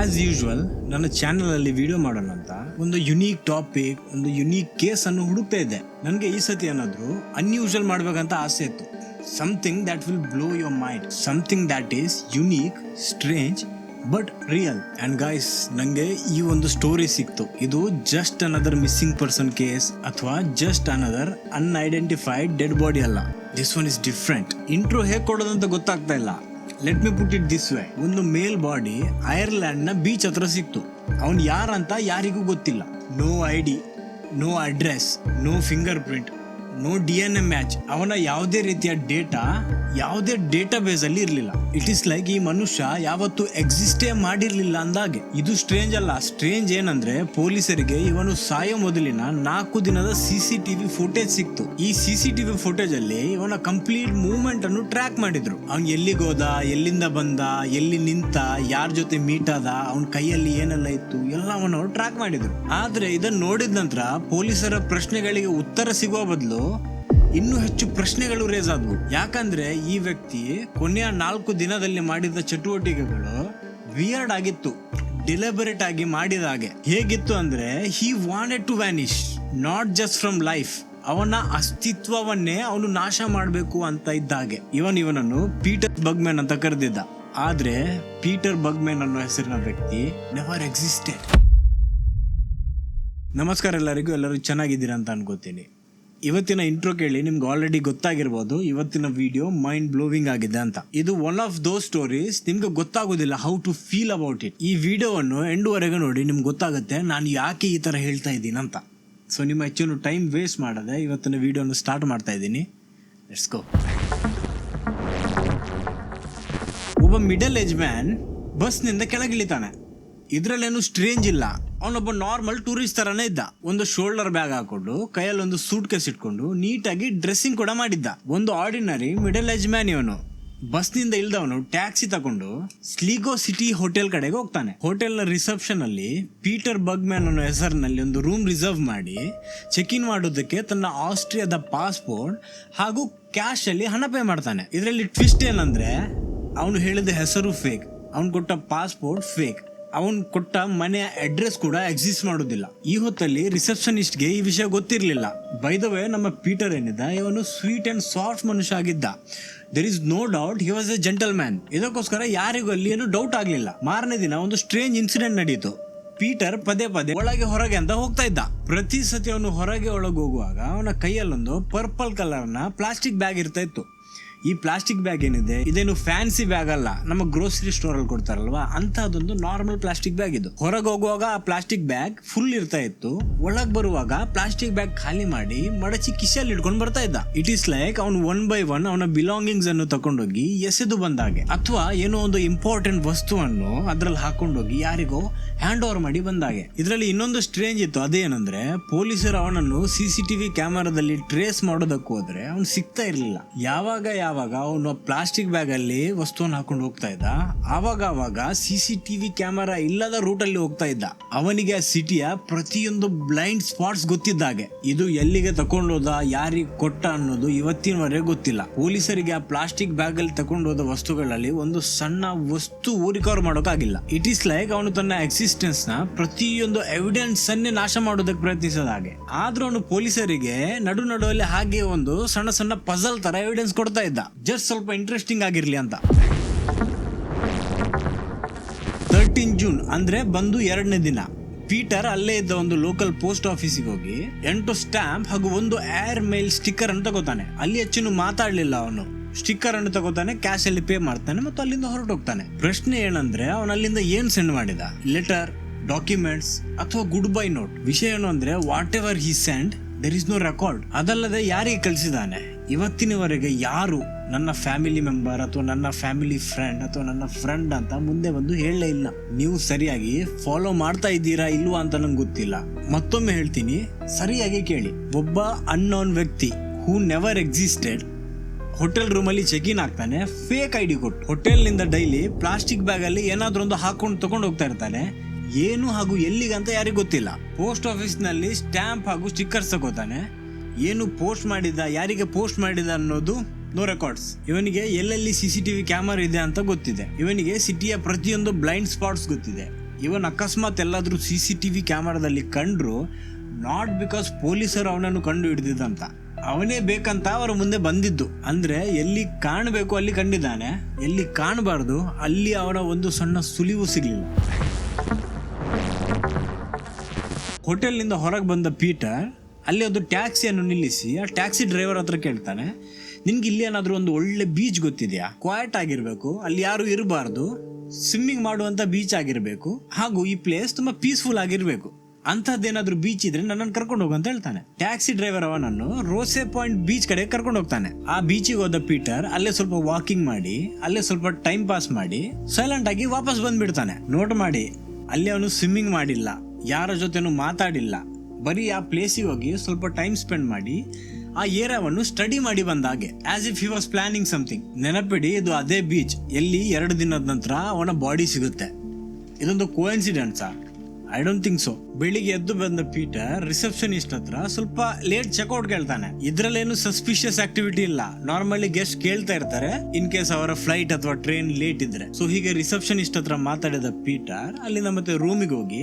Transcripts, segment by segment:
As usual ನನ್ನ channel ಅಲ್ಲಿ video ಮಾಡೋಣ ಅಂತ ಒಂದು ಯುನೀಕ್ ಟಾಪಿಕ್, ಒಂದು ಯುನೀಕ್ ಕೇಸ್ ಅನ್ನು ಹುಡುಕ್ತಾ ಇದ್ದೆ. ನನಗೆ ಈ ಸತಿ ಏನಾದ್ರು ಅನ್ಯೂಶುವಲ್ ಮಾಡ್ಬೇಕಂತ ಆಸೆ ಇತ್ತು. Something that will blow your mind, something that is unique, strange but real. And guys, ನಂಗೆ ಈ ಒಂದು ಸ್ಟೋರಿ ಸಿಕ್ತು. ಇದು just another missing person case ಅಥವಾ just another unidentified dead body ಅಲ್ಲ. This one is different. Intro ಹೇಗೆ ಕೊಡೋದಂತ ಗೊತ್ತಾಗ್ತಾ ಇಲ್ಲ. Let me put it this way. ಒಂದು ಮೇಲ್ ಬಾಡಿ ಐರ್ಲ್ಯಾಂಡ್ ನ ಬೀಚ್ ಹತ್ರ ಸಿಕ್ತು. ಅವನ್ ಯಾರಂತ ಯಾರಿಗೂ ಗೊತ್ತಿಲ್ಲ. No ID, no address, no finger print, no DNA match. ಅವನ ಯಾವುದೇ ರೀತಿಯ ಡೇಟಾ ಯಾವುದೇ ಡೇಟಾ ಬೇಸ್ ಅಲ್ಲಿ ಇರ್ಲಿಲ್ಲ. ಇಟ್ ಇಸ್ ಲೈಕ್ ಈ ಮನುಷ್ಯ ಯಾವತ್ತು ಎಕ್ಸಿಸ್ಟೇ ಮಾಡಿರ್ಲಿಲ್ಲ ಅಂದಾಗೆ. ಇದು ಸ್ಟ್ರೇಂಜ್ ಅಲ್ಲ. ಸ್ಟ್ರೇಂಜ್ ಏನಂದ್ರೆ ಪೊಲೀಸರಿಗೆ ಇವನು ಸಾಯೋ ಮೊದಲಿನ 4 ದಿನದ CCTV ಫುಟೇಜ್ ಸಿಕ್ತು. ಈ CCTV ಫುಟೇಜ್ ಅಲ್ಲಿ ಇವನ ಕಂಪ್ಲೀಟ್ ಮೂವ್ಮೆಂಟ್ ಅನ್ನು ಟ್ರ್ಯಾಕ್ ಮಾಡಿದ್ರು. ಅವ್ನ್ ಎಲ್ಲಿಗೋದ, ಎಲ್ಲಿಂದ ಬಂದ, ಎಲ್ಲಿ ನಿಂತ, ಯಾರ ಜೊತೆ ಮೀಟ್ ಆದ, ಅವನ ಕೈಯಲ್ಲಿ ಏನೆಲ್ಲ ಇತ್ತು, ಎಲ್ಲವನ್ನು ಟ್ರ್ಯಾಕ್ ಮಾಡಿದ್ರು. ಆದ್ರೆ ಇದನ್ನ ನೋಡಿದ ನಂತರ ಪೊಲೀಸರ ಪ್ರಶ್ನೆಗಳಿಗೆ ಉತ್ತರ ಸಿಗುವ ಬದಲು ಇನ್ನೂ ಹೆಚ್ಚು ಪ್ರಶ್ನೆಗಳು ರೇಸ್ ಆದವು. ಯಾಕಂದ್ರೆ ಈ ವ್ಯಕ್ತಿ ಕೊನೆಯ 4 ದಿನದಲ್ಲಿ ಮಾಡಿದ ಚಟುವಟಿಕೆಗಳು ವಿಯರ್ಡ್ ಆಗಿತ್ತು. ಡಿಲಿಬರೇಟ್ ಆಗಿ ಮಾಡಿದ ಹಾಗೆ. ಹೇಗಿತ್ತು ಅಂದ್ರೆ he wanted to vanish, not just from life. ಅವನ ಅಸ್ತಿತ್ವವನ್ನೇ ಅವನು ನಾಶ ಮಾಡಬೇಕು ಅಂತ ಇದ್ದ ಹಾಗೆ. ಇವನನ್ನು ಪೀಟರ್ ಬಗ್ಮ್ಯಾನ್ ಅಂತ ಕರೆದಿದ್ದ. ಆದ್ರೆ ಪೀಟರ್ ಬಗ್ಮ್ಯಾನ್ ಅನ್ನೋ ಹೆಸರಿನ ವ್ಯಕ್ತಿ ನೆವರ್ ಎಕ್ಸಿಸ್ಟೆಡ್. ನಮಸ್ಕಾರ ಎಲ್ಲರೂ ಚೆನ್ನಾಗಿದ್ದೀರಾ ಅಂತ ಅನ್ಕೋತೀನಿ. ಇವತ್ತಿನ ಇಂಟ್ರೋ ಕೇಳಿ ನಿಮ್ಗೆ ಆಲ್ರೆಡಿ ಗೊತ್ತಾಗಿರ್ಬೋದು ಇವತ್ತಿನ ವಿಡಿಯೋ ಮೈಂಡ್ ಬ್ಲೋವಿಂಗ್ ಆಗಿದೆ ಅಂತ. ಇದು ಒನ್ ಆಫ್ ದೋಸ್ ಸ್ಟೋರೀಸ್ ನಿಮ್ಗೆ ಗೊತ್ತಾಗೋದಿಲ್ಲ how to feel about it. ಈ ವಿಡಿಯೋವನ್ನು ಎಂಡ್ವರೆಗೆ ನೋಡಿ ನಿಮ್ಗೆ ಗೊತ್ತಾಗುತ್ತೆ ನಾನು ಯಾಕೆ ಈ ತರ ಹೇಳ್ತಾ ಇದ್ದೀನಿ ಅಂತ. ಸೊ ನಿಮ್ಮ ಹೆಚ್ಚು ಟೈಮ್ ವೇಸ್ಟ್ ಮಾಡದೆ ಇವತ್ತಿನ ವಿಡಿಯೋನ ಸ್ಟಾರ್ಟ್ ಮಾಡ್ತಾ ಇದ್ದೀನಿ. Let's go. ಒಬ್ಬ ಮಿಡಲ್ ಏಜ್ ಮ್ಯಾನ್ ಬಸ್ನಿಂದ ಕೆಳಗಿಳಿತಾನೆ. ಇದ್ರಲ್ಲೇನು ಸ್ಟ್ರೇಂಜ್ ಇಲ್ಲ. ಅವನೊಬ್ಬ ನಾರ್ಮಲ್ ಟೂರಿಸ್ಟ್ ತರಾನೇ ಇದ್ದ. ಒಂದು ಶೋಲ್ಡರ್ ಬ್ಯಾಗ್ ಹಾಕೊಂಡು ಕೈಯಲ್ಲಿ ಒಂದು ಸೂಟ್ ಕೇಸ್ ಇಟ್ಕೊಂಡು ನೀಟಾಗಿ ಡ್ರೆಸ್ಸಿಂಗ್ ಕೂಡ ಮಾಡಿದ್ದ. ಒಂದು ಆರ್ಡಿನರಿ ಮಿಡಲ್ ಏಜ್ ಮ್ಯಾನ್ ಇವನು. ಬಸ್ನಿಂದ ಇಲ್ದವನು ಟ್ಯಾಕ್ಸಿ ತಗೊಂಡು ಸ್ಲಿಗೋ ಸಿಟಿ ಹೋಟೆಲ್ ಕಡೆಗೆ ಹೋಗ್ತಾನೆ. ಹೋಟೆಲ್ ನ ರಿಸೆಪ್ಷನ್ ಅಲ್ಲಿ ಪೀಟರ್ ಬಗ್ಮ್ಯಾನ್ ಅನ್ನೋ ಹೆಸರಿನಲ್ಲಿ ಒಂದು ರೂಮ್ ರಿಸರ್ವ್ ಮಾಡಿ ಚೆಕ್ ಇನ್ ಮಾಡೋದಕ್ಕೆ ತನ್ನ ಆಸ್ಟ್ರಿಯಾದ ಪಾಸ್ಪೋರ್ಟ್ ಹಾಗೂ ಕ್ಯಾಶ್ ಅಲ್ಲಿ ಹಣ ಪೇ ಮಾಡ್ತಾನೆ. ಇದರಲ್ಲಿ ಟ್ವಿಸ್ಟ್ ಏನಂದ್ರೆ ಅವನು ಹೇಳಿದ ಹೆಸರು ಫೇಕ್, ಅವನು ಕೊಟ್ಟ ಪಾಸ್ಪೋರ್ಟ್ ಫೇಕ್, ಅವನ್ ಕೊಟ್ಟ ಮನೆಯ ಅಡ್ರೆಸ್ ಕೂಡ ಎಕ್ಸಿಸ್ಟ್ ಮಾಡೋದಿಲ್ಲ. ಈ ಹೊತ್ತಲ್ಲಿ ರಿಸೆಪ್ಷನಿಸ್ಟ್ಗೆ ಈ ವಿಷಯ ಗೊತ್ತಿರಲಿಲ್ಲ. ಬೈ ದ ವೇ, ನಮ್ಮ ಪೀಟರ್ ಏನಿದ್ದ ಇವನು ಸ್ವೀಟ್ ಅಂಡ್ ಸಾಫ್ಟ್ ಮನುಷ್ಯ ಆಗಿದ್ದ. There is no doubt he was a gentleman. ಇದಕ್ಕೋಸ್ಕರ ಯಾರಿಗೂ ಅಲ್ಲಿ ಏನು ಡೌಟ್ ಆಗ್ಲಿಲ್ಲ. ಮಾರನೇ ದಿನ ಒಂದು ಸ್ಟ್ರೇಂಜ್ ಇನ್ಸಿಡೆಂಟ್ ನಡೀತು. ಪೀಟರ್ ಪದೇ ಒಳಗೆ ಹೊರಗೆ ಅಂತ ಹೋಗ್ತಾ ಇದ್ದ. ಪ್ರತಿ ಸತಿ ಅವನು ಹೊರಗೆ ಒಳಗೆ ಹೋಗುವಾಗ ಅವನ ಕೈಯಲ್ಲೊಂದು ಪರ್ಪಲ್ ಕಲರ್ ನ ಪ್ಲಾಸ್ಟಿಕ್ ಬ್ಯಾಗ್ ಇರ್ತಾ ಇತ್ತು. ಈ ಪ್ಲಾಸ್ಟಿಕ್ ಬ್ಯಾಗ್ ಏನಿದೆ ಇದೇನು ಫ್ಯಾನ್ಸಿ ಬ್ಯಾಗ್ ಅಲ್ಲ, ನಮ್ಮ ಗ್ರೋಸರಿ ಸ್ಟೋರ್ ಅಲ್ಲಿ ಕೊಡ್ತಾರಲ್ವಾ ಅಂತಹದೊಂದು ನಾರ್ಮಲ್ ಪ್ಲಾಸ್ಟಿಕ್ ಬ್ಯಾಗ್ ಇದು. ಹೊರಗೆ ಹೋಗುವಾಗ ಆ ಪ್ಲಾಸ್ಟಿಕ್ ಬ್ಯಾಗ್ ಫುಲ್ ಇರ್ತಾ ಇತ್ತು. ಒಳಗ್ ಬರುವಾಗ ಪ್ಲಾಸ್ಟಿಕ್ ಬ್ಯಾಗ್ ಖಾಲಿ ಮಾಡಿ ಮಡಚಿ ಕಿಸೆಯಲ್ಲಿ ಇಟ್ಕೊಂಡು ಬರ್ತಾ ಇದ್ದ. ಇಟ್ ಈಸ್ ಲೈಕ್ ಅವನು 1 by 1 ಅವನ ಬಿಲಾಂಗಿಂಗ್ಸ್ ಅನ್ನು ತಕೊಂಡೋಗಿ ಎಸೆದು ಬಂದಾಗೆ, ಅಥವಾ ಏನೋ ಒಂದು ಇಂಪಾರ್ಟೆಂಟ್ ವಸ್ತುವನ್ನು ಅದ್ರಲ್ಲಿ ಹಾಕೊಂಡೋಗಿ ಯಾರಿಗೋ ಹ್ಯಾಂಡ್ ಓವರ್ ಮಾಡಿ ಬಂದಾಗೆ. ಇದರಲ್ಲಿ ಇನ್ನೊಂದು ಸ್ಟ್ರೇಂಜ್ ಇತ್ತು. ಅದೇನಂದ್ರೆ ಪೊಲೀಸರು ಅವನನ್ನು CCTV ಕ್ಯಾಮರಾದಲ್ಲಿ ಟ್ರೇಸ್ ಮಾಡೋದಕ್ಕೆ ಹೋದ್ರೆ ಅವ್ನು ಸಿಗ್ತಾ ಇರ್ಲಿಲ್ಲ. ಯಾವಾಗ ಅವನು ಪ್ಲಾಸ್ಟಿಕ್ ಬ್ಯಾಗ್ ಅಲ್ಲಿ ವಸ್ತುವನ್ನು ಹಾಕೊಂಡು ಹೋಗ್ತಾ ಇದ್ದ, ಆವಾಗ CCTV ಕ್ಯಾಮರಾ ಇಲ್ಲದ ರೂಟ್ ಅಲ್ಲಿ ಹೋಗ್ತಾ ಇದ್ದ. ಅವನಿಗೆ ಆ ಸಿಟಿಯ ಪ್ರತಿಯೊಂದು ಬ್ಲೈಂಡ್ ಸ್ಪಾಟ್ಸ್ ಗೊತ್ತಿದ್ದಾಗೆ. ಇದು ಎಲ್ಲಿಗೆ ತಕೊಂಡೋದ, ಯಾರಿಗೆ ಕೊಟ್ಟ ಅನ್ನೋದು ಇವತ್ತಿನವರೆಗೆ ಗೊತ್ತಿಲ್ಲ. ಪೊಲೀಸರಿಗೆ ಆ ಪ್ಲಾಸ್ಟಿಕ್ ಬ್ಯಾಗ್ ಅಲ್ಲಿ ತಕೊಂಡೋದ ವಸ್ತುಗಳಲ್ಲಿ ಒಂದು ಸಣ್ಣ ವಸ್ತು ರಿಕವರ್ ಮಾಡೋಕ್ಕಾಗಿಲ್ಲ. ಇಟ್ ಈಸ್ ಲೈಕ್ ಅವನು ತನ್ನ ಎಕ್ಸಿಸ್ಟೆನ್ಸ್ ನ ಪ್ರತಿಯೊಂದು ಎವಿಡೆನ್ಸ್ ಅನ್ನೇ ನಾಶ ಮಾಡೋದಕ್ಕೆ ಪ್ರಯತ್ನಿಸದ ಹಾಗೆ. ಆದ್ರೂ ಅವನು ಪೊಲೀಸರಿಗೆ ನಡುವಲ್ಲಿ ಹಾಗೆ ಒಂದು ಸಣ್ಣ ಪಜಲ್ ತರ ಎವಿಡೆನ್ಸ್ ಕೊಡ್ತಾ ಇದ್ದ, ಜಸ್ಟ್ ಸ್ವಲ್ಪ ಇಂಟ್ರೆಸ್ಟಿಂಗ್ ಆಗಿರ್ಲಿ ಅಂತ. 13 ಜೂನ್ ಅಂದ್ರೆ ಬಂದು 2ನೇ ದಿನ ಪೀಟರ್ ಅಲ್ಲೇ ಇದ್ದ ಒಂದು ಲೋಕಲ್ ಪೋಸ್ಟ್ ಆಫೀಸಿಗೆ ಹೋಗಿ 8 ಸ್ಟಾಂಪ್ ಹಾಗೂ ಒಂದು ಏರ್ ಮೇಲ್ ಸ್ಟಿಕ್ಕರ್ ಅನ್ನು ತಗೋತಾನೆ. ಅಲ್ಲಿ ಹೆಚ್ಚು ಮಾತಾಡ್ಲಿಲ್ಲ. ಅವನು ಸ್ಟಿಕ್ಕರ್ ಅನ್ನು ತಗೋತಾನೆ, ಕ್ಯಾಶ್ ಅಲ್ಲಿ ಪೇ ಮಾಡ್ತಾನೆ ಮತ್ತು ಅಲ್ಲಿಂದ ಹೊರಟೋಗ್ತಾನೆ. ಪ್ರಶ್ನೆ ಏನಂದ್ರೆ ಅವನು ಅಲ್ಲಿಂದ ಏನ್ ಸೆಂಡ್ ಮಾಡಿದ, ಲೆಟರ್, ಡಾಕ್ಯುಮೆಂಟ್ಸ್ ಅಥವಾ ಗುಡ್ ಬೈ ನೋಟ್? ವಿಷಯ ಏನು ಅಂದ್ರೆ whatever he send there is no record. ಅದಲ್ಲದೆ ಯಾರಿಗೆ ಕಳಿಸಿದಾನೆ ಇವತ್ತಿನವರೆಗೆ ಯಾರು ನನ್ನ ಫ್ಯಾಮಿಲಿ ಮೆಂಬರ್ ಅಥವಾ ನನ್ನ ಫ್ಯಾಮಿಲಿ ಫ್ರೆಂಡ್ ಅಥವಾ ನನ್ನ ಫ್ರೆಂಡ್ ಅಂತ ಮುಂದೆ ಬಂದು ಹೇಳಲೇ ಇಲ್ಲ. ನೀವು ಸರಿಯಾಗಿ ಫಾಲೋ ಮಾಡ್ತಾ ಇದ್ದೀರಾ ಇಲ್ವಾ ಅಂತ ನಂಗೆ ಗೊತ್ತಿಲ್ಲ. ಮತ್ತೊಮ್ಮೆ ಹೇಳ್ತೀನಿ, ಸರಿಯಾಗಿ ಕೇಳಿ. ಒಬ್ಬ ಅನ್ನೋನ್ ವ್ಯಕ್ತಿ ಹೂ ನೆವರ್ ಎಕ್ಸಿಸ್ಟೆಡ್ ಹೋಟೆಲ್ ರೂಮ್ ಅಲ್ಲಿ ಚೆಕ್ ಇನ್ ಆಗ್ತಾನೆ, ಫೇಕ್ ID ಕೊಟ್ಟು ಹೋಟೆಲ್ ನಿಂದ ಡೈಲಿ ಪ್ಲಾಸ್ಟಿಕ್ ಬ್ಯಾಗ್ ಅಲ್ಲಿ ಏನಾದ್ರೂ ಒಂದು ಹಾಕೊಂಡು ತಗೊಂಡು ಹೋಗ್ತಾ ಇರ್ತಾನೆ. ಏನು ಹಾಗೂ ಎಲ್ಲಿಗಂತ ಯಾರಿಗೂ ಗೊತ್ತಿಲ್ಲ. ಪೋಸ್ಟ್ ಆಫೀಸ್ ನಲ್ಲಿ ಸ್ಟ್ಯಾಂಪ್ ಹಾಗೂ ಸ್ಟಿಕ್ಕರ್ಸ್ ತಗೋತಾನೆ. ಏನು ಪೋಸ್ಟ್ ಮಾಡಿದ, ಯಾರಿಗೆ ಪೋಸ್ಟ್ ಮಾಡಿದ ಅನ್ನೋದು ನೋ ರೆಕಾರ್ಡ್ಸ್. ಇವನಿಗೆ ಎಲ್ಲೆಲ್ಲಿ CCTV ಕ್ಯಾಮರಾ ಇದೆ ಅಂತ ಗೊತ್ತಿದೆ. ಇವನಿಗೆ ಸಿಟಿಯ ಪ್ರತಿಯೊಂದು ಬ್ಲೈಂಡ್ ಸ್ಪಾಟ್ಸ್ ಗೊತ್ತಿದೆ. ಇವನ್ ಅಕಸ್ಮಾತ್ ಎಲ್ಲಾದ್ರೂ CCTV ಕ್ಯಾಮರಾದಲ್ಲಿ ಕಂಡ್ರು, ನಾಟ್ ಬಿಕಾಸ್ ಪೊಲೀಸರು ಅವನನ್ನು ಕಂಡು ಹಿಡಿದಿದ್ದಂತ, ಅವನೇ ಬೇಕಂತ ಅವರ ಮುಂದೆ ಬಂದಿದ್ದು. ಅಂದ್ರೆ ಎಲ್ಲಿ ಕಾಣಬೇಕು ಅಲ್ಲಿ ಕಂಡಿದ್ದಾನೆ, ಎಲ್ಲಿ ಕಾಣಬಾರ್ದು ಅಲ್ಲಿ ಅವರ ಒಂದು ಸಣ್ಣ ಸುಳಿವು ಸಿಗ್ಲಿಲ್ಲ. ಹೋಟೆಲ್ನಿಂದ ಹೊರಗೆ ಬಂದ ಪೀಟರ್ ಅಲ್ಲಿ ಒಂದು ಟ್ಯಾಕ್ಸಿಯನ್ನು ನಿಲ್ಲಿಸಿ ಆ ಟ್ಯಾಕ್ಸಿ ಡ್ರೈವರ್ ಹತ್ರ ಕೇಳ್ತಾನೆ, ನಿನ್ಗೆ ಇಲ್ಲಿ ಏನಾದರೂ ಒಂದು ಒಳ್ಳೆ ಬೀಚ್ ಗೊತ್ತಿದೆಯಾ? ಕ್ವಾಯಟ್ ಆಗಿರ್ಬೇಕು, ಅಲ್ಲಿ ಯಾರು ಇರಬಾರ್ದು, ಸ್ವಿಮ್ಮಿಂಗ್ ಮಾಡುವಂತ ಬೀಚ್ ಆಗಿರ್ಬೇಕು, ಹಾಗೂ ಈ ಪ್ಲೇಸ್ ತುಂಬಾ ಪೀಸ್ಫುಲ್ ಆಗಿರ್ಬೇಕು, ಅಂತಹದ್ದೇನಾದ್ರೂ ಬೀಚ್ ಇದ್ರೆ ನನ್ನನ್ನು ಕರ್ಕೊಂಡು ಹೋಗು ಅಂತ ಹೇಳ್ತಾನೆ. ಟ್ಯಾಕ್ಸಿ ಡ್ರೈವರ್ ಅವನನ್ನು ರೋಸೆ ಪಾಯಿಂಟ್ ಬೀಚ್ ಕಡೆ ಕರ್ಕೊಂಡು ಹೋಗ್ತಾನೆ. ಆ ಬೀಚಿಗೆ ಹೋದ ಪೀಟರ್ ಅಲ್ಲೇ ಸ್ವಲ್ಪ ವಾಕಿಂಗ್ ಮಾಡಿ, ಅಲ್ಲೇ ಸ್ವಲ್ಪ ಟೈಮ್ ಪಾಸ್ ಮಾಡಿ ಸೈಲೆಂಟ್ ಆಗಿ ವಾಪಸ್ ಬಂದ್ಬಿಡ್ತಾನೆ. ನೋಟ್ ಮಾಡಿ, ಅಲ್ಲಿ ಅವನು ಸ್ವಿಮ್ಮಿಂಗ್ ಮಾಡಿಲ್ಲ, ಯಾರ ಜೊತೆನೂ ಮಾತಾಡಿಲ್ಲ, ಬರೀ ಆ ಪ್ಲೇಸಿಗೆ ಹೋಗಿ ಸ್ವಲ್ಪ ಟೈಮ್ ಸ್ಪೆಂಡ್ ಮಾಡಿ ಆ ಏರಿಯಾವನ್ನು ಸ್ಟಡಿ ಮಾಡಿ ಬಂದಾಗೆ, as if he was planning something. ನೆನಪಿಡಿ, ಇದು ಅದೇ ಬೀಚ್ ಎಲ್ಲಿ 2 ದಿನದ ನಂತರ ಅವನ ಬಾಡಿ ಸಿಗುತ್ತೆ. ಇದೊಂದು ಕೋಇನ್ಸಿಡೆನ್ಸಾ? I don't think so. ಬೆಳಿಗ್ಗೆ ಎದ್ದು ಬಂದ ಪೀಟರ್ ರಿಸೆಪ್ಷನಿಸ್ಟ್ ಹತ್ರ ಸ್ವಲ್ಪ ಲೇಟ್ ಚೆಕ್ಔಟ್ ಕೇಳ್ತಾನೆ. ಇದ್ರಲ್ಲೇನು ಸಸ್ಪಿಷಿಯಸ್ ಆಕ್ಟಿವಿಟಿ ಇಲ್ಲ, ನಾರ್ಮಲಿ ಗೆಸ್ಟ್ ಕೇಳ್ತಾ ಇರ್ತಾರೆ ಇನ್ ಕೇಸ್ ಅವರ ಫ್ಲೈಟ್ ಅಥವಾ ಟ್ರೈನ್ ಲೇಟ್ ಇದ್ರೆ. ಸೊ ಹೀಗೆ ರಿಸೆಪ್ಷನಿಸ್ಟ್ ಹತ್ರ ಮಾತಾಡಿದ ಪೀಟರ್ ಅಲ್ಲಿಂದ ಮತ್ತೆ ರೂಮಿಗೆ ಹೋಗಿ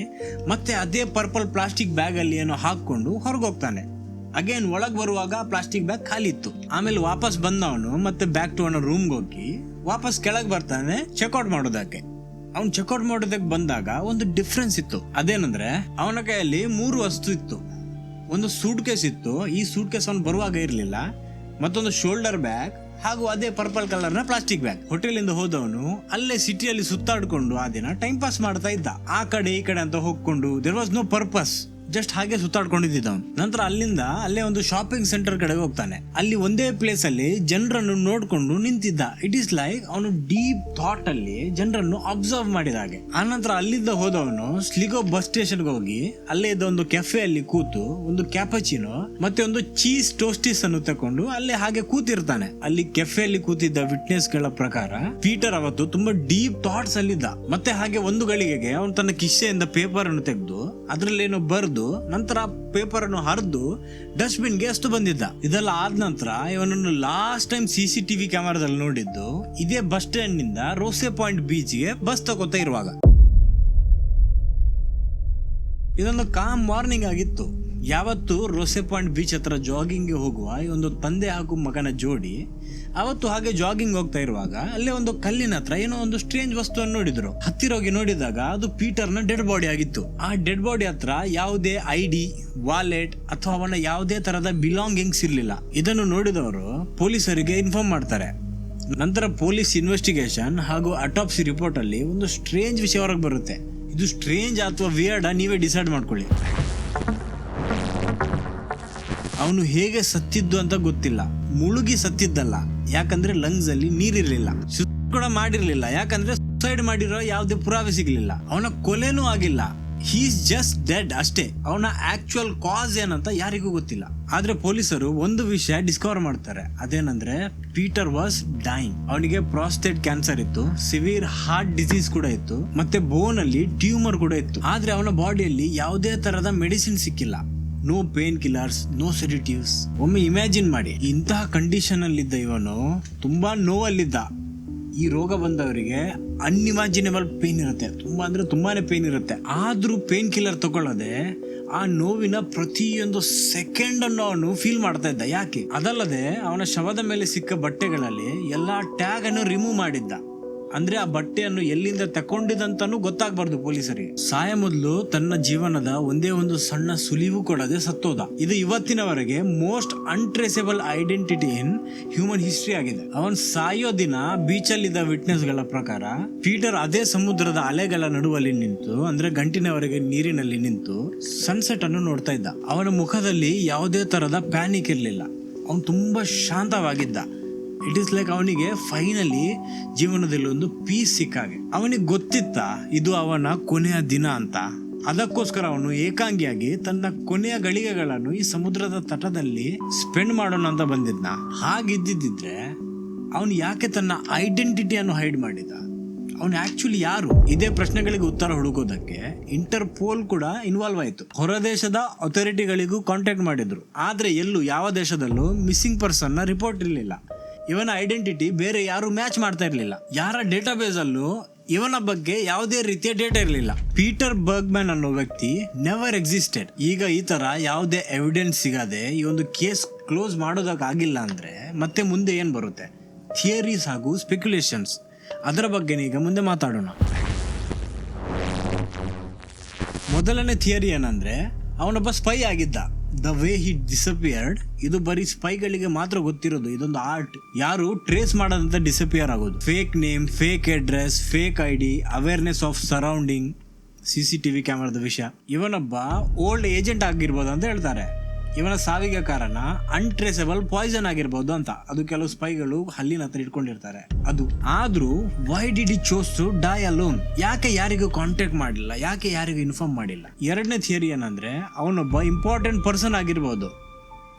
ಮತ್ತೆ ಅದೇ ಪರ್ಪಲ್ ಪ್ಲಾಸ್ಟಿಕ್ ಬ್ಯಾಗ್ ಅಲ್ಲಿ ಏನೋ ಹಾಕೊಂಡು ಹೊರಗೆ ಹೋಗ್ತಾನೆ. ಅಗೇನ್ ಒಳಗ್ ಬರುವಾಗ ಪ್ಲಾಸ್ಟಿಕ್ ಬ್ಯಾಗ್ ಖಾಲಿ ಇತ್ತು. ಆಮೇಲೆ ವಾಪಸ್ ಬಂದವನು ಮತ್ತೆ ಬ್ಯಾಕ್ ಟು ಅವನ ರೂಮ್ಗೆ ಹೋಗಿ ವಾಪಸ್ ಕೆಳಗೆ ಬರ್ತಾನೆ ಚೆಕ್ಔಟ್ ಮಾಡೋದಕ್ಕೆ. ಅವ್ನು ಚೆಕ್ಔಟ್ ಮಾಡೋದಕ್ಕೆ ಬಂದಾಗ ಒಂದು ಡಿಫ್ರೆನ್ಸ್ ಇತ್ತು. ಅದೇನಂದ್ರೆ ಅವನ ಕೈಯಲ್ಲಿ 3 ವಸ್ತು ಇತ್ತು. ಒಂದು ಸೂಟ್ ಕೇಸ್ ಇತ್ತು, ಈ ಸೂಟ್ ಕೇಸ್ ಅವನು ಬರುವಾಗ ಇರಲಿಲ್ಲ, ಮತ್ತೊಂದು ಶೋಲ್ಡರ್ ಬ್ಯಾಗ್ ಹಾಗೂ ಅದೇ ಪರ್ಪಲ್ ಕಲರ್ನ ಪ್ಲಾಸ್ಟಿಕ್ ಬ್ಯಾಗ್. ಹೋಟೆಲಿಂದ ಹೋದವನು ಅಲ್ಲೇ ಸಿಟಿಯಲ್ಲಿ ಸುತ್ತಾಡ್ಕೊಂಡು ಆ ದಿನ ಟೈಮ್ ಪಾಸ್ ಮಾಡ್ತಾ ಇದ್ದ. ಆ ಕಡೆ ಈ ಕಡೆ ಅಂತ ಹೋಗ್ಕೊಂಡು there was no purpose, just ಹಾಗೆ ಸುತ್ತಾಡ್ಕೊಂಡಿದ್ದ. ನಂತರ ಅಲ್ಲಿಂದ ಅಲ್ಲೇ ಒಂದು ಶಾಪಿಂಗ್ ಸೆಂಟರ್ ಕಡೆಗೆ ಹೋಗ್ತಾನೆ. ಅಲ್ಲಿ ಒಂದೇ ಪ್ಲೇಸ್ ಅಲ್ಲಿ ಜನರನ್ನು ನೋಡ್ಕೊಂಡು ನಿಂತಿದ್ದ. ಇಟ್ ಈಸ್ ಲೈಕ್ ಅವನು ಡೀಪ್ ಥಾಟ್ ಅಲ್ಲಿ ಜನರನ್ನು ಅಬ್ಸರ್ವ್ ಮಾಡಿದ ಹಾಗೆ. ಆನಂತರ ಅಲ್ಲಿಂದ ಹೋದವನು ಸ್ಲಿಗೋ ಬಸ್ ಸ್ಟೇಷನ್ಗೆ ಹೋಗಿ ಅಲ್ಲೇ ಇದ್ದ ಒಂದು ಕೆಫೆ ಅಲ್ಲಿ ಕೂತು ಒಂದು ಕ್ಯಾಪಚಿನೋ ಮತ್ತೆ ಒಂದು ಚೀಸ್ ಟೋಸ್ಟಿಸ್ ಅನ್ನು ತಕೊಂಡು ಅಲ್ಲೇ ಹಾಗೆ ಕೂತಿರ್ತಾನೆ. ಅಲ್ಲಿ ಕೆಫೆಯಲ್ಲಿ ಕೂತಿದ್ದ ವಿಟ್ನೆಸ್ ಗಳ ಪ್ರಕಾರ ಪೀಟರ್ ಅವತ್ತು ತುಂಬಾ ಡೀಪ್ ಥಾಟ್ಸ್ ಅಲ್ಲಿದ್ದ. ಮತ್ತೆ ಹಾಗೆ ಒಂದು ಗಳಿಗೆಗೆ ಅವನು ತನ್ನ ಕಿಸೆಯಿಂದ ಪೇಪರ್ ಅನ್ನು ತೆಗೆದು ಅದರಲ್ಲೇನೋ ಬರ್ದು ನಂತರ ಪೇಪರ್ ಅನ್ನು ಹರಿದು ಡಸ್ಟ್ಬಿನ್ ಗೆ ಅಷ್ಟು ಬಂದಿದ್ದ. ಇದೆಲ್ಲ ಆದ ನಂತರ ಇವನನ್ನು ಲಾಸ್ಟ್ ಟೈಮ್ CCTV ಕ್ಯಾಮರಾದಲ್ಲಿ ನೋಡಿದ್ದು ಇದೇ ಬಸ್ ಸ್ಟ್ಯಾಂಡ್ ನಿಂದ ರೋಸೆ ಪಾಯಿಂಟ್ ಬೀಚ್ ಗೆ ಬಸ್ ತಗೋತಾ ಇರುವಾಗ. ಇದೊಂದು ಕಾಮ್ ಮಾರ್ನಿಂಗ್ ಆಗಿತ್ತು. ಯಾವತ್ತು ರೋಸೆ ಪಾಯಿಂಟ್ ಬೀಚ್ ಹತ್ರ ಜಾಗಿಂಗ್ ಗೆ ಹೋಗುವ ಈ ಒಂದು ತಂದೆ ಹಾಗೂ ಮಗನ ಜೋಡಿ ಅವತ್ತು ಹಾಗೆ ಜಾಗಿಂಗ್ ಹೋಗ್ತಾ ಇರುವಾಗ ಅಲ್ಲೇ ಒಂದು ಕಲ್ಲಿನ ಹತ್ರ ಏನೋ ಒಂದು ಸ್ಟ್ರೇಂಜ್ ವಸ್ತುವನ್ನು ನೋಡಿದ್ರು. ಹತ್ತಿರ ಹೋಗಿ ನೋಡಿದಾಗ ಅದು ಪೀಟರ್ನ ಡೆಡ್ ಬಾಡಿ ಆಗಿತ್ತು. ಆ ಡೆಡ್ ಬಾಡಿ ಹತ್ರ ಯಾವುದೇ ID, ವಾಲೆಟ್ ಅಥವಾ ಅವನ ಯಾವುದೇ ತರಹದ ಬಿಲಾಂಗಿಂಗ್ಸ್ ಇರ್ಲಿಲ್ಲ. ಇದನ್ನು ನೋಡಿದವರು ಪೊಲೀಸರಿಗೆ ಇನ್ಫಾರ್ಮ್ ಮಾಡ್ತಾರೆ. ನಂತರ ಪೊಲೀಸ್ ಇನ್ವೆಸ್ಟಿಗೇಷನ್ ಹಾಗೂ ಅಟಾಪ್ಸಿ ರಿಪೋರ್ಟ್ ಅಲ್ಲಿ ಒಂದು ಸ್ಟ್ರೇಂಜ್ ವಿಷಯ ಹೊರಗೆ ಬರುತ್ತೆ. ಇದು ಸ್ಟ್ರೇಂಜ್ ಅಥವಾ ವಿಯರ್ಡ್ ನೀವೇ ಡಿಸೈಡ್ ಮಾಡ್ಕೊಳ್ಳಿ. ಅವನು ಹೇಗೆ ಸತ್ತಿದ್ದು ಅಂತ ಗೊತ್ತಿಲ್ಲ. ಮುಳುಗಿ ಸತ್ತಿದ್ದಲ್ಲ, ಯಾಕಂದ್ರೆ ಲಂಗ್ಸ್ ಅಲ್ಲಿ ನೀರಿರ್ಲಿಲ್ಲ. ಕೂಡ ಮಾಡಿರ್ಲಿಲ್ಲ, ಯಾಕಂದ್ರೆ ಸುಸೈಡ್ ಮಾಡಿರೋ ಯಾವುದೇ ಪುರಾವೆ ಸಿಗ್ಲಿಲ್ಲ. ಅವನ ಕೊಲೆನೂ ಆಗಿಲ್ಲ. ಹಿ ಈಸ್ ಜಸ್ಟ್ ಡೆಡ್ ಅಷ್ಟೇ. ಅವನ ಆಕ್ಚುಯಲ್ ಕಾಸ್ ಏನಂತ ಯಾರಿಗೂ ಗೊತ್ತಿಲ್ಲ. ಆದ್ರೆ ಪೊಲೀಸರು ಒಂದು ವಿಷಯ ಡಿಸ್ಕವರ್ ಮಾಡ್ತಾರೆ. ಅದೇನಂದ್ರೆ ಪೀಟರ್ ವಾಸ್ ಡೈಯಿಂಗ್. ಅವನಿಗೆ ಪ್ರಾಸ್ಟೇಟ್ ಕ್ಯಾನ್ಸರ್ ಇತ್ತು, ಸಿವಿಯರ್ ಹಾರ್ಟ್ ಡಿಸೀಸ್ ಕೂಡ ಇತ್ತು, ಮತ್ತೆ ಬೋನ್ ಅಲ್ಲಿ ಟ್ಯೂಮರ್ ಕೂಡ ಇತ್ತು. ಆದ್ರೆ ಅವನ ಬಾಡಿಯಲ್ಲಿ ಯಾವುದೇ ತರಹದ ಮೆಡಿಸಿನ್ ಸಿಕ್ಕಿಲ್ಲ. No pain killers, no sedatives. ಒಮ್ಮೆ ಇಮ್ಯಾಜಿನ್ ಮಾಡಿ, ಇಂತಹ ಕಂಡೀಷನ್ ಅಲ್ಲಿದ್ದ ಇವನು ತುಂಬಾ ನೋವಲ್ಲಿದ್ದ. ಈ ರೋಗ ಬಂದವರಿಗೆ ಅನ್ಇಮ್ಯಾಜಿನೇಬಲ್ ಪೇನ್ ಇರುತ್ತೆ, ತುಂಬಾ ಅಂದ್ರೆ ತುಂಬಾನೇ ಪೇನ್ ಇರುತ್ತೆ. ಆದ್ರೂ ಪೇನ್ ಕಿಲ್ಲರ್ ತಗೊಳ್ಳದೆ ಆ ನೋವಿನ ಪ್ರತಿಯೊಂದು ಸೆಕೆಂಡ್ ಅನ್ನು ಅವನು ಫೀಲ್ ಮಾಡ್ತಾ ಇದ್ದ. ಯಾಕೆ? ಅದಲ್ಲದೆ ಅವನ ಶವದ ಮೇಲೆ ಸಿಕ್ಕ ಬಟ್ಟೆಗಳಲ್ಲಿ ಎಲ್ಲಾ ಟ್ಯಾಗ್ ಅನ್ನು ರಿಮೂವ್ ಮಾಡಿದ್ದ. ಅಂದ್ರೆ ಆ ಬಟ್ಟೆಯನ್ನು ಎಲ್ಲಿಂದ ತಕೊಂಡಿದಂತಾನು ಗೊತ್ತಾಗಬಾರ್ದು ಪೊಲೀಸರಿಗೆ. ಸಾಯ ಮೊದಲು ತನ್ನ ಜೀವನದ ಒಂದೇ ಒಂದು ಸಣ್ಣ ಸುಳಿವು ಕೊಡದೆ ಸತ್ತೋದ. ಇದು ಇವತ್ತಿನವರೆಗೆ most untraceable identity in human history ಆಗಿದೆ. ಅವನ್ ಸಾಯೋ ದಿನ ಬೀಚಲ್ಲಿದ್ದ ವಿಟ್ನೆಸ್ ಗಳ ಪ್ರಕಾರ ಪೀಟರ್ ಅದೇ ಸಮುದ್ರದ ಅಲೆಗಳ ನಡುವಲ್ಲಿ ನಿಂತು, ಅಂದ್ರೆ ಗಂಟಿನವರೆಗೆ ನೀರಿನಲ್ಲಿ ನಿಂತು ಸನ್ಸೆಟ್ ಅನ್ನು ನೋಡ್ತಾ ಇದ್ದ. ಅವನ ಮುಖದಲ್ಲಿ ಯಾವುದೇ ತರಹದ ಪ್ಯಾನಿಕ್ ಇರಲಿಲ್ಲ. ಅವನು ತುಂಬಾ ಶಾಂತವಾಗಿದ್ದ. ಇಟ್ ಈಸ್ ಲೈಕ್ ಅವನಿಗೆ ಫೈನಲಿ ಜೀವನದಲ್ಲಿ ಒಂದು ಪೀಸ್ ಸಿಕ್ಕಾಗೆ. ಅವನಿಗೆ ಗೊತ್ತಿತ್ತ ಇದು ಅವನ ಕೊನೆಯ ದಿನ ಅಂತ. ಅದಕ್ಕೋಸ್ಕರ ಅವನು ಏಕಾಂಗಿಯಾಗಿ ತನ್ನ ಕೊನೆಯ ಗಳಿಗೆಗಳನ್ನು ಈ ಸಮುದ್ರದ ತಟದಲ್ಲಿ ಸ್ಪೆಂಡ್ ಮಾಡೋಣ ಅಂತ ಬಂದಿದ್ನ. ಹಾಗಿದ್ದಿದ್ರೆ ಅವನು ಯಾಕೆ ತನ್ನ ಐಡೆಂಟಿಟಿಯನ್ನು ಹೈಡ್ ಮಾಡಿದ? ಅವನು ಆಕ್ಚುಲಿ ಯಾರು? ಇದೇ ಪ್ರಶ್ನೆಗಳಿಗೆ ಉತ್ತರ ಹುಡುಕೋದಕ್ಕೆ ಇಂಟರ್ಪೋಲ್ ಕೂಡ ಇನ್ವಾಲ್ವ್ ಆಯ್ತು. ಹೊರ ದೇಶದ ಅಥಾರಿಟಿಗಳಿಗೂ ಕಾಂಟ್ಯಾಕ್ಟ್ ಮಾಡಿದ್ರು. ಆದ್ರೆ ಎಲ್ಲೂ ಯಾವ ದೇಶದಲ್ಲೂ ಮಿಸ್ಸಿಂಗ್ ಪರ್ಸನ್ ನ ರಿಪೋರ್ಟ್ ಇರಲಿಲ್ಲ. ಇವನ ಐಡೆಂಟಿಟಿ ಬೇರೆ ಯಾರು ಮ್ಯಾಚ್ ಮಾಡ್ತಾ ಇರ್ಲಿಲ್ಲ. ಯಾರ ಡೇಟಾಬೇಸ್ ಅಲ್ಲೂ ಇವನ ಬಗ್ಗೆ ಯಾವುದೇ ರೀತಿಯ ಡೇಟಾ ಇರಲಿಲ್ಲ. ಪೀಟರ್ ಬರ್ಗ್ಮ್ಯಾನ್ ಅನ್ನೋ ವ್ಯಕ್ತಿ ನೆವರ್ ಎಕ್ಸಿಸ್ಟೆಡ್. ಈಗ ಈ ತರ ಯಾವುದೇ ಎವಿಡೆನ್ಸ್ ಸಿಗದೆ ಈ ಒಂದು ಕೇಸ್ ಕ್ಲೋಸ್ ಮಾಡೋದಕ್ಕಾಗಿಲ್ಲ ಅಂದ್ರೆ ಮತ್ತೆ ಮುಂದೆ ಏನ್ ಬರುತ್ತೆ? ಥಿಯರೀಸ್ ಹಾಗೂ ಸ್ಪೆಕ್ಯುಲೇಷನ್ಸ್. ಅದರ ಬಗ್ಗೆ ಈಗ ಮುಂದೆ ಮಾತಾಡೋಣ. ಮೊದಲನೇ ಥಿಯರಿ ಏನಂದ್ರೆ ಅವನೊಬ್ಬ ಸ್ಪೈ ಆಗಿದ್ದ. ದ ವೇ ಹಿ ಡಿಸಪಿಯರ್ಡ್, ಇದು ಬರೀ ಸ್ಪೈಗಳಿಗೆ ಮಾತ್ರ ಗೊತ್ತಿರೋದು. ಇದೊಂದು ಆರ್ಟ್. ಯಾರು ಟ್ರೇಸ್ ಮಾಡೋದಂತ ಡಿಸಪಿಯರ್ ಆಗೋದು. Fake name, fake address, fake ID, awareness of surrounding, CCTV ಕ್ಯಾಮರಾದ ವಿಷಯ. ಇವನೊಬ್ಬ ಓಲ್ಡ್ ಏಜೆಂಟ್ ಆಗಿರ್ಬೋದು ಅಂತ ಹೇಳ್ತಾರೆ. ಇವನ ಸಾವಿಗೆ ಕಾರಣ ಅನ್ಟ್ರೇಸಬಲ್ ಪಾಯ್ಸನ್ ಆಗಿರ್ಬೋದು ಅಂತ. ಅದು ಕೆಲವು ಸ್ಪೈಗಳು ಹಲ್ಲಿನ ಹತ್ರ ಇಟ್ಕೊಂಡಿರ್ತಾರೆ ಅದು. ಆದ್ರೂ why did he chose to die alone? ಯಾಕೆ ಯಾರಿಗೂ ಕಾಂಟ್ಯಾಕ್ಟ್ ಮಾಡಿಲ್ಲ? ಯಾಕೆ ಯಾರಿಗೂ ಇನ್ಫಾರ್ಮ್ ಮಾಡಿಲ್ಲ? ಎರಡನೇ ಥಿಯರಿ ಏನಂದ್ರೆ ಅವನೊಬ್ಬ ಇಂಪಾರ್ಟೆಂಟ್ ಪರ್ಸನ್ ಆಗಿರ್ಬೋದು,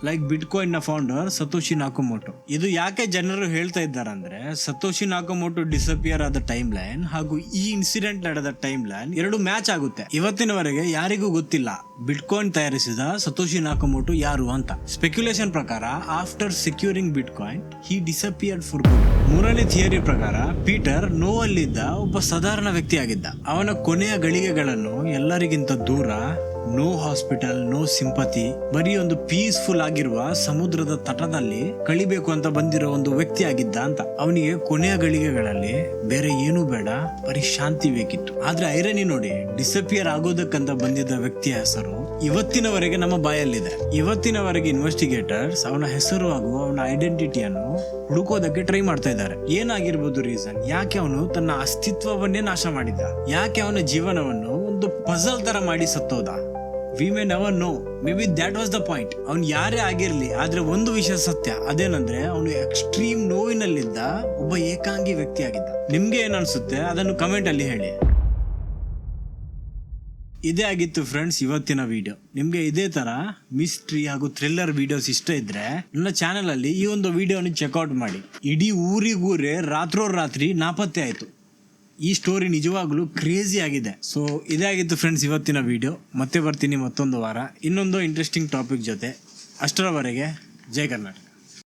ಲೈಕ್ ಬಿಟ್ಕಾಯಿನ್ ನ ಫೌಂಡರ್ ಸತೋಶಿ ನಾಕಮೋಟೋ. ಇದು ಯಾಕೆ ಜನರು ಹೇಳ್ತಾ ಇದ್ದಾರೆ ಅಂದ್ರೆ ಸತೋಶಿ ನಾಕಮೋಟೋ ಡಿಸಪಿಯರ್ ಆದ ಟೈಮ್ ಲೈನ್ ಹಾಗೂ ಈ ಇನ್ಸಿಡೆಂಟ್ ನಡೆದ ಟೈಮ್ ಲೈನ್ ಎರಡು ಮ್ಯಾಚ್ ಆಗುತ್ತೆ. ಇವತ್ತಿನವರೆಗೆ ಯಾರಿಗೂ ಗೊತ್ತಿಲ್ಲ ಬಿಟ್ಕಾಯಿನ್ ತಯಾರಿಸಿದ ಸತೋಶಿ ನಾಕಮೋಟೋ ಯಾರು ಅಂತ. ಸ್ಪೆಕ್ಯುಲೇಷನ್ ಪ್ರಕಾರ after securing bitcoin he disappeared for good. ಮೂರನೇ ಥಿಯರಿ ಪ್ರಕಾರ ಪೀಟರ್ ನೋವಲ್ಲಿದ್ದ ಒಬ್ಬ ಸಾಧಾರಣ ವ್ಯಕ್ತಿಯಾಗಿದ್ದ. ಅವನ ಕೊನೆಯ ಗಳಿಗೆಗಳನ್ನು ಎಲ್ಲರಿಗಿಂತ ದೂರ, ನೋ ಹಾಸ್ಪಿಟಲ್, ನೋ ಸಿಂಪತಿ, ಬರೀ ಒಂದು ಪೀಸ್ಫುಲ್ ಆಗಿರುವ ಸಮುದ್ರದ ತಟದಲ್ಲಿ ಕಳಿಬೇಕು ಅಂತ ಬಂದಿರೋ ಒಂದು ವ್ಯಕ್ತಿ ಆಗಿದ್ದ ಅಂತ. ಅವನಿಗೆ ಕೊನೆಯ ಗಳಿಗೆಗಳಲ್ಲಿ ಬೇರೆ ಏನೂ ಬೇಡ, ಬರೀ ಶಾಂತಿ ಬೇಕಿತ್ತು. ಆದ್ರೆ ಐರನಿ ನೋಡಿ, ಡಿಸಪಿಯರ್ ಆಗೋದಕ್ಕಂತ ಬಂದಿದ್ದ ವ್ಯಕ್ತಿಯ ಹೆಸರು ಇವತ್ತಿನವರೆಗೆ ನಮ್ಮ ಬಾಯಲ್ಲಿದೆ. ಇವತ್ತಿನವರೆಗೆ ಇನ್ವೆಸ್ಟಿಗೇಟರ್ಸ್ ಅವನ ಹೆಸರು ಹಾಗೂ ಅವನ ಐಡೆಂಟಿಟಿಯನ್ನು ಹುಡುಕೋದಕ್ಕೆ ಟ್ರೈ ಮಾಡ್ತಾ ಇದ್ದಾರೆ. ಏನಾಗಿರ್ಬೋದು ರೀಸನ್? ಯಾಕೆ ಅವನು ತನ್ನ ಅಸ್ತಿತ್ವವನ್ನೇ ನಾಶ ಮಾಡಿದ್ದ? ಯಾಕೆ ಅವನ ಜೀವನವನ್ನು ಒಂದು ಪಜಲ್ ತರ ಮಾಡಿ ಸತ್ತೋದ? We may never know. Maybe that was the point. ಅವ್ನು ಯಾರೇ ಆಗಿರ್ಲಿ, ಆದ್ರೆ ಒಂದು ವಿಷಯ ಸತ್ಯ, ಅದೇನಂದ್ರೆ ಅವನು ಎಕ್ಸ್ಟ್ರೀಮ್ ನೋವಿನಲ್ಲಿದ್ದ ಒಬ್ಬ ಏಕಾಂಗಿ ವ್ಯಕ್ತಿ ಆಗಿದ್ದ. ನಿಮ್ಗೆ ಏನ್ ಅನ್ಸುತ್ತೆ ಅದನ್ನು ಕಮೆಂಟ್ ಅಲ್ಲಿ ಹೇಳಿ. ಇದೇ ಆಗಿತ್ತು ಫ್ರೆಂಡ್ಸ್ ಇವತ್ತಿನ ವಿಡಿಯೋ. ನಿಮ್ಗೆ ಇದೇ ತರ ಮಿಸ್ಟ್ರಿ ಹಾಗೂ ಥ್ರಿಲ್ಲರ್ ವಿಡಿಯೋಸ್ ಇಷ್ಟ ಇದ್ರೆ ನನ್ನ ಚಾನೆಲ್ ಅಲ್ಲಿ ಈ ಒಂದು ವಿಡಿಯೋನ ಚೆಕ್ಔಟ್ ಮಾಡಿ. ಇಡೀ ಊರಿಗೂರೇ ರಾತ್ರೋರಾತ್ರಿ ನಾಪತ್ತೆ ಆಯ್ತು. ಈ ಸ್ಟೋರಿ ನಿಜವಾಗ್ಲೂ ಕ್ರೇಜಿ ಆಗಿದೆ. ಸೊ ಇದೇ ಆಗಿತ್ತು ಫ್ರೆಂಡ್ಸ್ ಇವತ್ತಿನ ವಿಡಿಯೋ. ಮತ್ತೆ ಬರ್ತೀನಿ ಮತ್ತೊಂದು ವಾರ ಇನ್ನೊಂದು ಇಂಟ್ರೆಸ್ಟಿಂಗ್ ಟಾಪಿಕ್ ಜೊತೆ. ಅಷ್ಟರವರೆಗೆ ಜೈ ಕರ್ನಾಟಕ.